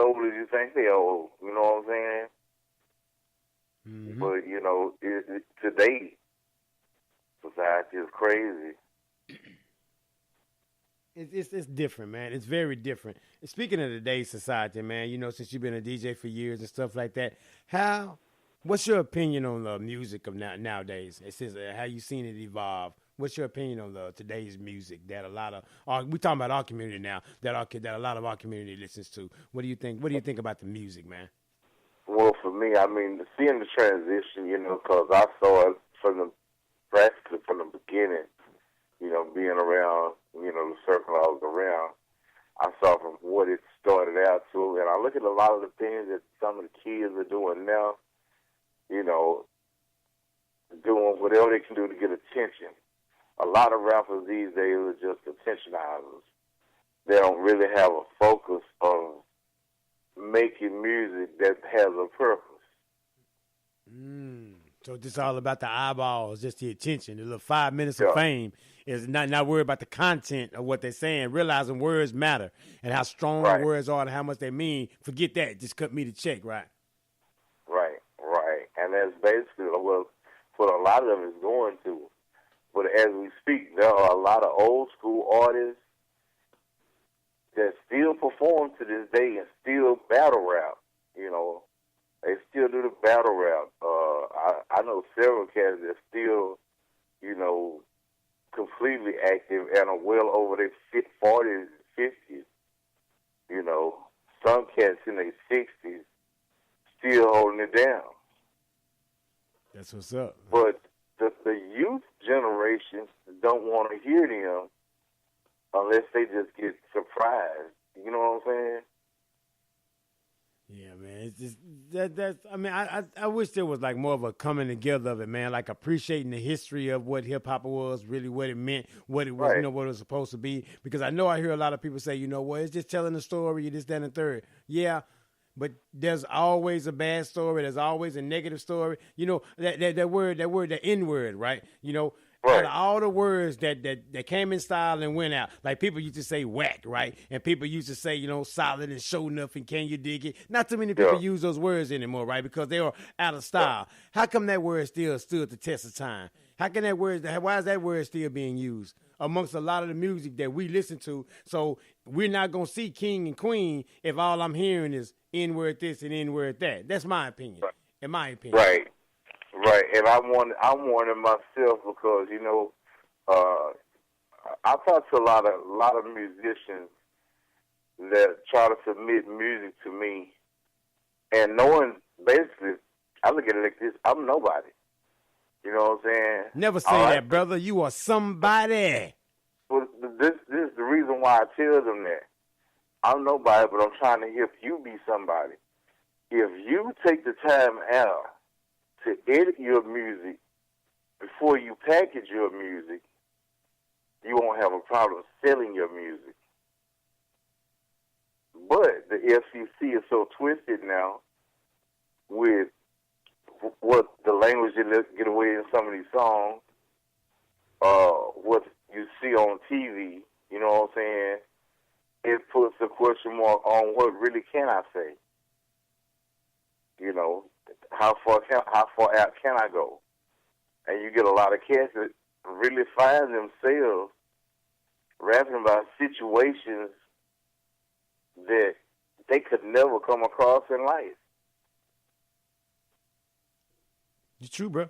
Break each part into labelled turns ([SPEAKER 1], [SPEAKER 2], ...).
[SPEAKER 1] old as you think they old. You know what I'm saying?
[SPEAKER 2] Mm-hmm.
[SPEAKER 1] But, you know, today, society is crazy.
[SPEAKER 2] It's different, man. It's very different. And speaking of today's society, man, you know, since you've been a DJ for years and stuff like that, what's your opinion on the music of nowadays? It says how you seen it evolve. What's your opinion on today's music that a lot of we talking about our community now that a lot of our community listens to? What do you think? What do you think about the music, man?
[SPEAKER 1] Well, for me, I mean, seeing the transition, you know, because I saw it practically from the beginning, you know, being around, you know, the circle I was around. I saw from what it started out to, and I look at a lot of the things that some of the kids are doing now, you know, doing whatever they can do to get attention. A lot of rappers these days are just attentionizers. They don't really have a focus on making music that has a purpose.
[SPEAKER 2] So it's all about the eyeballs, just the attention, the little 5 minutes of fame. Is not worried about the content of what they're saying, realizing words matter and how strong the words are and how much they mean. Forget that. Just cut me the check, right?
[SPEAKER 1] Right. And that's basically what a lot of them is going to. But as we speak, there are a lot of old school artists that still perform to this day and still battle rap. You know, they still do the battle rap. I know several cats that still, you know, completely active and are well over their 40s, 50s. You know, some cats in their 60s still holding it down.
[SPEAKER 2] That's what's up.
[SPEAKER 1] But the youth generation don't want to hear them unless they just get surprised. You know what I'm saying?
[SPEAKER 2] Yeah, man. It's just that's. I mean, I wish there was like more of a coming together of it, man. Like appreciating the history of what hip hop was, really what it meant, what it was, you know, what it was supposed to be. Because I know I hear a lot of people say, you know, well, it's just telling a story, this, that, and the third. Yeah. But there's always a bad story. There's always a negative story. You know, that word, the N word, right? You know, out of all the words that came in style and went out, like people used to say whack, right? And people used to say, you know, solid and show enough and can you dig it? Not too many people use those words anymore, right? Because they are out of style. How come that word still stood the test of time? How can that word, why is that word still being used amongst a lot of the music that we listen to? So we're not going to see king and queen if all I'm hearing is N-word this and N-word that. That's my opinion. In my opinion.
[SPEAKER 1] Right. And I'm warning myself because, you know, I talk to a lot of musicians that try to submit music to me, and knowing basically, I look at it like this: I'm nobody. You know what I'm saying?
[SPEAKER 2] Never say that, brother. You are somebody.
[SPEAKER 1] Well, this is the reason why I tell them that. I'm nobody, but I'm trying to help you be somebody. If you take the time out to edit your music before you package your music, you won't have a problem selling your music. But the FCC is so twisted now with what the language they let get away in some of these songs, what you see on TV, you know what I'm saying? It puts a question mark on what really can I say. You know, how far out can I go? And you get a lot of cats that really find themselves rapping about situations that they could never come across in life.
[SPEAKER 2] You're true, bro.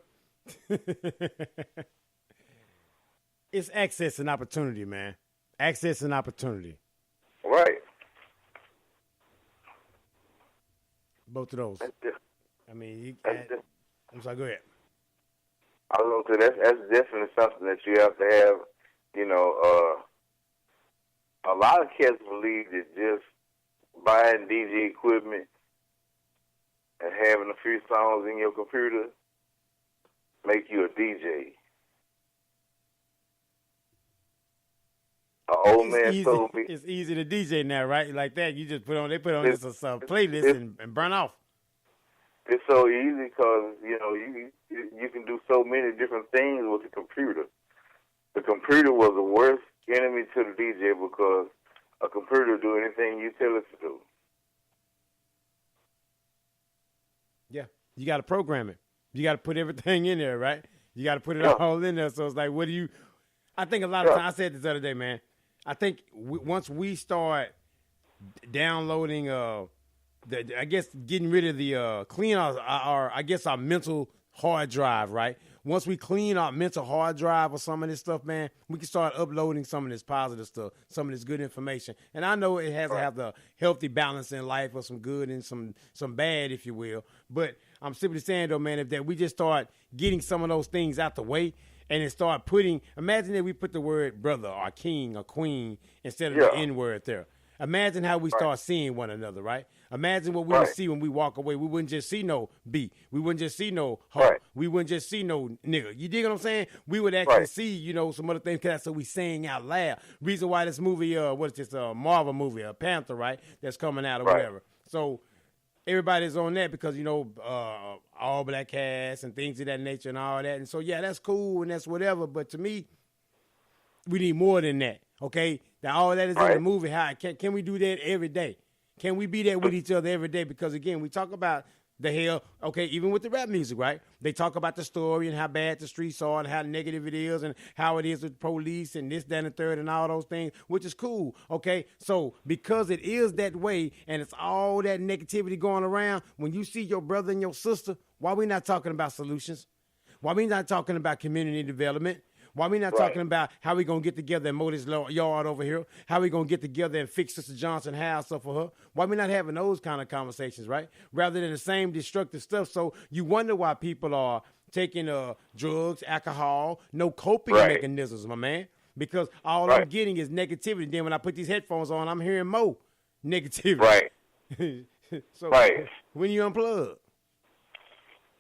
[SPEAKER 2] It's access and opportunity, man. Access and opportunity.
[SPEAKER 1] Right.
[SPEAKER 2] Both of those. I mean, I'm sorry, go ahead.
[SPEAKER 1] I was going to say, that's definitely something that you have to have, you know, a lot of cats believe that just buying DJ equipment and having a few songs in your computer make you a DJ. An old man told me
[SPEAKER 2] it's easy to DJ now, right? Like that, you just put on just a playlist and burn off.
[SPEAKER 1] It's so easy because you know you can do so many different things with the computer. The computer was the worst enemy to the DJ because a computer will do anything you tell it to do.
[SPEAKER 2] Yeah, you got to program it. You got to put everything in there, right? You got to put it all in there. So it's like, what do you? I think a lot of times, I said this the other day, man. I think once we start downloading, I guess getting rid of the clean our I guess our mental hard drive, right? Once we clean our mental hard drive or some of this stuff, man, we can start uploading some of this positive stuff, some of this good information. And I know it has to have the healthy balance in life of some good and some bad, if you will. But I'm simply saying, though, man, if that we just start getting some of those things out the way and then start putting, imagine that we put the word brother or king or queen instead of the N word there. Imagine how we start seeing one another, right? Imagine what we would see when we walk away. We wouldn't just see no B. We wouldn't just see no hoe. We wouldn't just see no nigga. You dig what I'm saying? We would actually see, you know, some other things. Cause that's what we saying out loud. Reason why this movie, what is this, Marvel movie, Panther, right? That's coming out or whatever. So everybody's on that because, you know, all black cast and things of that nature and all that. And so, yeah, that's cool and that's whatever. But to me, we need more than that. Okay? Now, all that is in the movie. How can we do that every day? Can we be there with each other every day? Because, again, we talk about the hell, okay, even with the rap music, right? They talk about the story and how bad the streets are and how negative it is and how it is with police and this, that, and the third and all those things, which is cool, okay? So because it is that way and it's all that negativity going around, when you see your brother and your sister, why we not talking about solutions? Why we not talking about community development? Why we not talking about how we going to get together and mow this yard over here? How we going to get together and fix Sister Johnson house up for her? Why we not having those kind of conversations, right? Rather than the same destructive stuff. So you wonder why people are taking drugs, alcohol, no coping mechanisms, my man. Because all I'm getting is negativity. Then when I put these headphones on, I'm hearing more negativity. So when you unplug?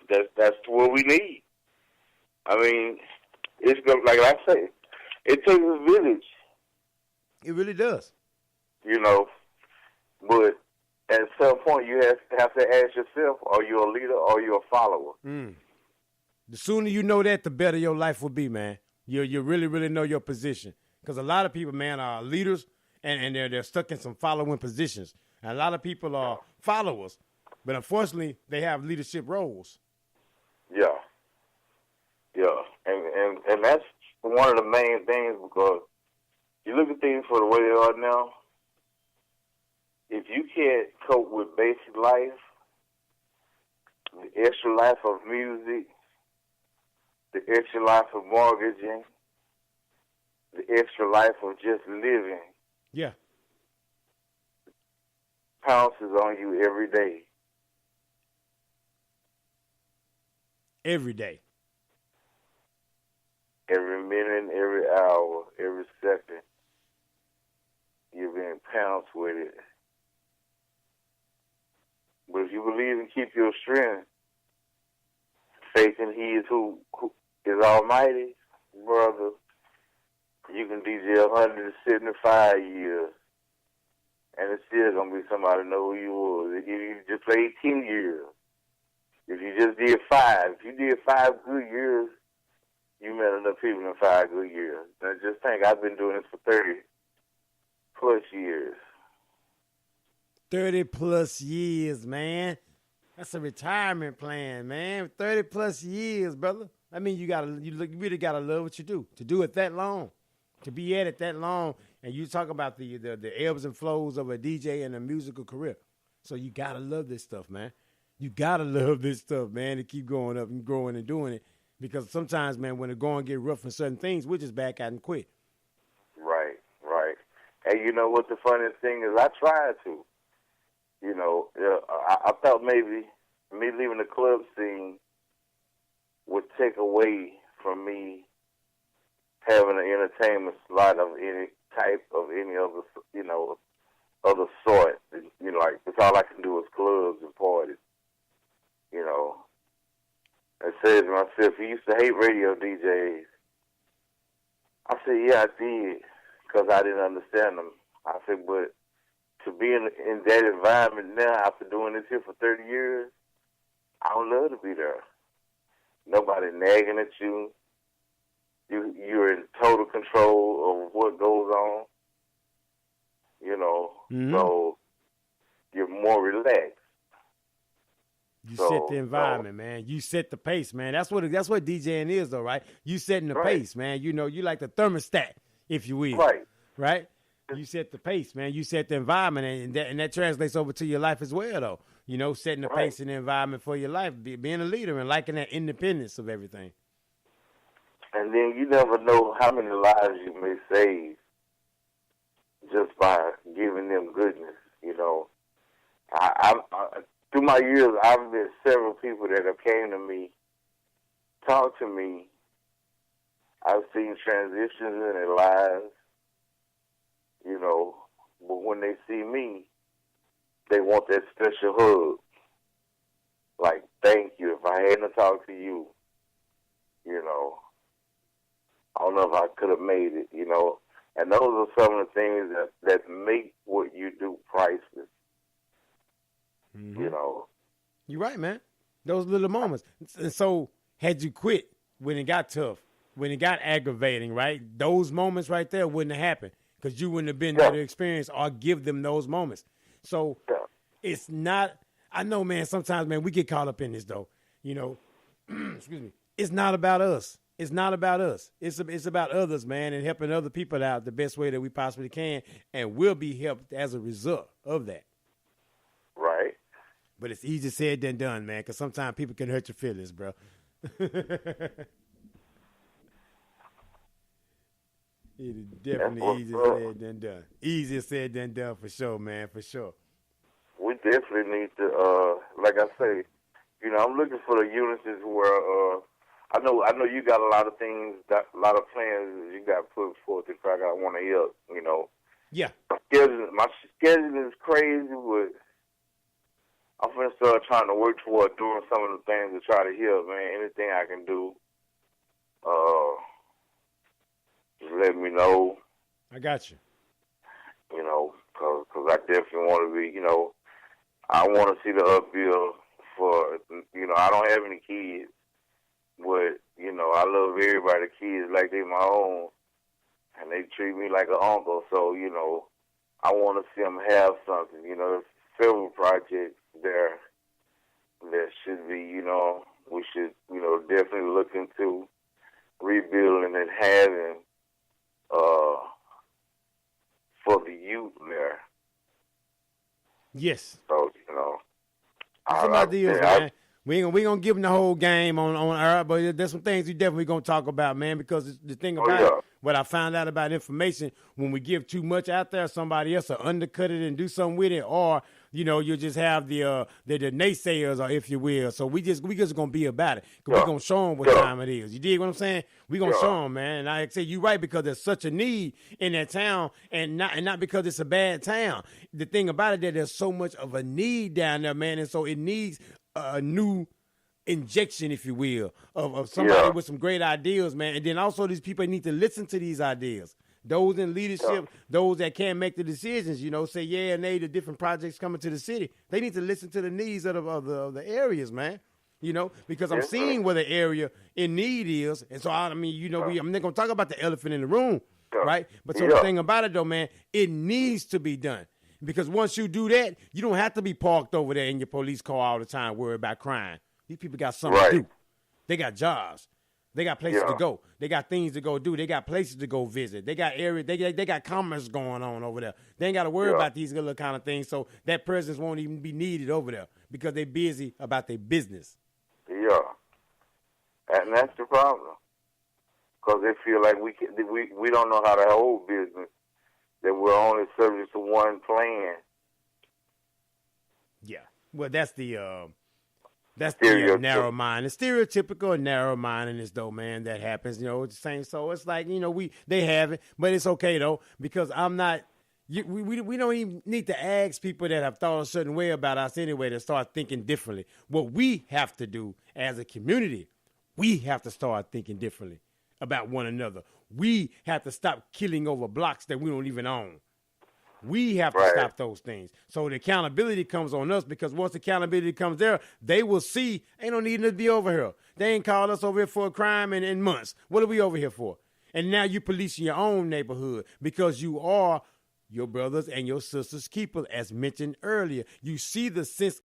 [SPEAKER 1] That's what we need. I mean, it's like I say, it takes a village.
[SPEAKER 2] It really does.
[SPEAKER 1] You know, but at some point you have to ask yourself, are you a leader or are you a follower?
[SPEAKER 2] The sooner you know that, the better your life will be, man. You really, really know your position. Because a lot of people, man, are leaders and they're stuck in some following positions. And a lot of people are followers. But unfortunately, they have leadership roles.
[SPEAKER 1] Yeah. And that's one of the main things, because you look at things for the way they are now. If you can't cope with basic life, the extra life of music, the extra life of mortgaging, the extra life of just living, pounces on you every day.
[SPEAKER 2] Every day.
[SPEAKER 1] Every minute, every hour, every second, you're being pounced with it. But if you believe and keep your strength, faith in He is who is Almighty, brother, you can DJ 175 years, and it's still gonna be somebody know who you was. If you just played 10 years, if you just did 5, if you did 5 good years, you met enough people in 5 good years. Now just think, I've been doing this for 30 plus years.
[SPEAKER 2] 30 plus years, man. That's a retirement plan, man. 30 plus years, brother. I mean, you really gotta love what you do. To do it that long, to be at it that long, and you talk about the ebbs and flows of a DJ and a musical career. So you gotta love this stuff, man. You gotta love this stuff, man, to keep going up and growing and doing it. Because sometimes, man, when the going get rough in certain things, we just back out and quit.
[SPEAKER 1] Right. And you know what the funniest thing is? I tried to. You know, I thought maybe me leaving the club scene would take away from me having an entertainment slot of any type of any other, you know, other sort. You know, like, that's all I can do is clubs and parties. You know. I said to myself, he used to hate radio DJs. I said, yeah, I did, because I didn't understand them. I said, but to be in that environment now, after doing this here for 30 years, I would love to be there. Nobody nagging at you. You're in total control of what goes on. You know, so you're more relaxed.
[SPEAKER 2] You set the environment, man. You set the pace, man. That's what DJing is, though, right? You setting the pace, man. You know, you like the thermostat, if you will. Right? You set the pace, man. You set the environment, and that translates over to your life as well, though. You know, setting the pace and the environment for your life, being a leader and liking that independence of everything.
[SPEAKER 1] And then you never know how many lives you may save just by giving them goodness, you know. I through my years, I've met several people that have came to me, talked to me. I've seen transitions in their lives, you know, but when they see me, they want that special hug. Like, thank you. If I hadn't talked to you, you know, I don't know if I could have made it, you know. And those are some of the things that make what you do priceless. Mm-hmm. You know.
[SPEAKER 2] You're right, man. Those little moments. And so, had you quit when it got tough, when it got aggravating, right? Those moments right there wouldn't have happened because you wouldn't have been there to experience or give them those moments. So, it's not, I know, man, sometimes, man, we get caught up in this, though. You know, excuse me. It's not about us. It's not about us. It's about others, man, and helping other people out the best way that we possibly can, and we'll be helped as a result of that.
[SPEAKER 1] Right.
[SPEAKER 2] But it's easier said than done, man, because sometimes people can hurt your feelings, bro. It is definitely easier said than done. Easier said than done for sure, man, for sure.
[SPEAKER 1] We definitely need to, like I say, you know, I'm looking for the units where, I know you got a lot of things, a lot of plans you got put forth to Crockett. I want to help, you know.
[SPEAKER 2] Yeah.
[SPEAKER 1] My schedule is crazy, but I'm going to start trying to work toward doing some of the things to try to help, man. Anything I can do, just let me know.
[SPEAKER 2] I got you.
[SPEAKER 1] You know, because I definitely want to be, you know, I want to see the upbuild for, you know, I don't have any kids. But, you know, I love everybody, kids like they my own, and they treat me like an uncle. So, you know, I want to see them have something. You know, there's several projects there that should be, you know, we should, you know, definitely look into rebuilding and having for the youth there.
[SPEAKER 2] Yes.
[SPEAKER 1] So, you know.
[SPEAKER 2] Some ideas, man. We ain't gonna give them the whole game on our, but there's some things we definitely gonna talk about, man. Because the thing about it, what I found out about information, when we give too much out there, somebody else will undercut it and do something with it, or you know, you just have the naysayers, or if you will. So we just gonna be about it, because we gonna show them what time it is. You dig what I'm saying? We gonna show them, man. And I say you right, because there's such a need in that town, and not because it's a bad town. The thing about it, that there's so much of a need down there, man, and so it needs a new injection, if you will, of somebody with some great ideas, man. And then also these people need to listen to these ideas. Those in leadership, those that can't make the decisions, you know, say yeah and nay to different projects coming to the city. They need to listen to the needs of the areas, man. You know, because I'm seeing where the area in need is. And so, I mean, you know, I'm not going to talk about the elephant in the room, right? But so the thing about it, though, man, it needs to be done. Because once you do that, you don't have to be parked over there in your police car all the time worried about crime. These people got something to do. They got jobs. They got places to go. They got things to go do. They got places to go visit. They got areas. They got commerce going on over there. They ain't got to worry about these little kind of things. So that presence won't even be needed over there because they're busy about their business.
[SPEAKER 1] Yeah, and that's the problem. Because they feel like we don't know how to hold business. That we're only subject to one plan. Yeah.
[SPEAKER 2] Well, that's the narrow mind. The stereotypical and narrow mindedness, though, man, that happens. You know, it's the same. So it's like, you know, they have it, but it's okay though, because I'm not. We don't even need to ask people that have thought a certain way about us anyway to start thinking differently. What we have to do as a community, we have to start thinking differently about one another. We have to stop killing over blocks that we don't even own. We have to stop those things. So the accountability comes on us, because once accountability comes there, they will see, ain't no need to be over here. They ain't called us over here for a crime in months. What are we over here for? And now you policing your own neighborhood because you are your brothers and your sisters' keepers, as mentioned earlier. You see the sense